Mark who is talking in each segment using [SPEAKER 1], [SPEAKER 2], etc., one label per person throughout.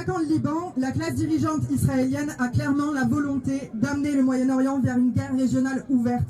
[SPEAKER 1] attaquant le Liban, la classe dirigeante israélienne a clairement la volonté d'amener le Moyen-Orient vers une guerre régionale ouverte.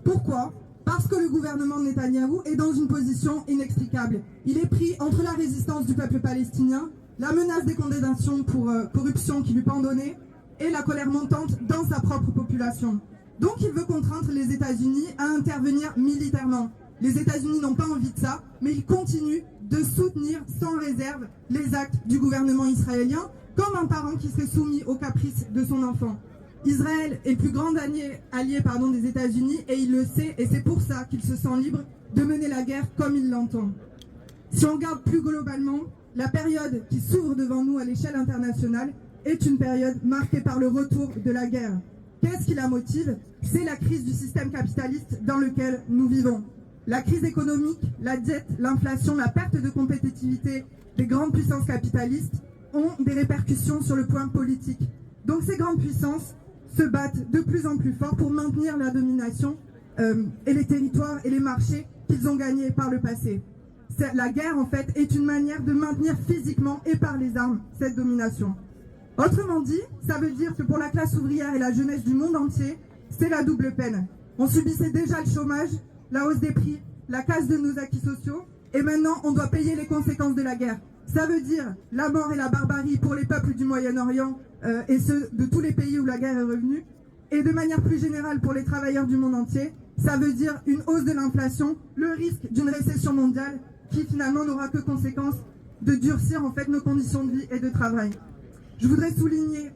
[SPEAKER 1] Pourquoi ? Parce que le gouvernement de Netanyahou est dans une position inextricable. Il est pris entre la résistance du peuple palestinien, la menace des condamnations pour corruption qui lui pendonnait et la colère montante dans sa propre population. Donc il veut contraindre les États-Unis à intervenir militairement. Les États-Unis n'ont pas envie de ça, mais ils continuent de soutenir sans réserve les actes du gouvernement israélien, comme un parent qui serait soumis aux caprices de son enfant. Israël est le plus grand allié des États-Unis et il le sait, et c'est pour ça qu'il se sent libre de mener la guerre comme il l'entend. Si on regarde plus globalement, la période qui s'ouvre devant nous à l'échelle internationale est une période marquée par le retour de la guerre. Qu'est-ce qui la motive? C'est la crise du système capitaliste dans lequel nous vivons. La crise économique, la dette, l'inflation, la perte de compétitivité des grandes puissances capitalistes ont des répercussions sur le plan politique. Donc ces grandes puissances se battent de plus en plus fort pour maintenir la domination et les territoires et les marchés qu'ils ont gagnés par le passé. La guerre, en fait, est une manière de maintenir physiquement et par les armes cette domination. Autrement dit, ça veut dire que pour la classe ouvrière et la jeunesse du monde entier, c'est la double peine. On subissait déjà le chômage, la hausse des prix, la casse de nos acquis sociaux, et maintenant on doit payer les conséquences de la guerre. Ça veut dire la mort et la barbarie pour les peuples du Moyen-Orient et ceux de tous les pays où la guerre est revenue, et de manière plus générale pour les travailleurs du monde entier, ça veut dire une hausse de l'inflation, le risque d'une récession mondiale qui finalement n'aura que conséquence de durcir en fait nos conditions de vie et de travail. Je voudrais souligner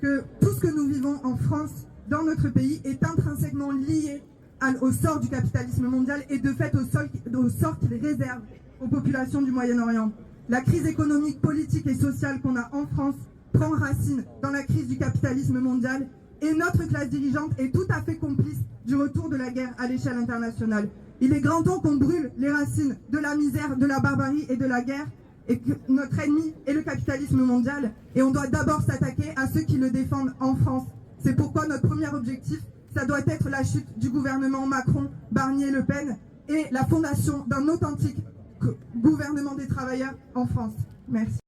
[SPEAKER 1] que tout ce que nous vivons en France, dans notre pays, est intrinsèquement lié au sort du capitalisme mondial et de fait au sort qu'il réserve aux populations du Moyen-Orient. La crise économique, politique et sociale qu'on a en France prend racine dans la crise du capitalisme mondial et notre classe dirigeante est tout à fait complice du retour de la guerre à l'échelle internationale. Il est grand temps qu'on brûle les racines de la misère, de la barbarie et de la guerre et que notre ennemi est le capitalisme mondial et on doit d'abord s'attaquer à ceux qui le défendent en France. C'est pourquoi notre premier objectif, ça doit être la chute du gouvernement Macron, Barnier-Le Pen et la fondation d'un authentique gouvernement des travailleurs en France. Merci.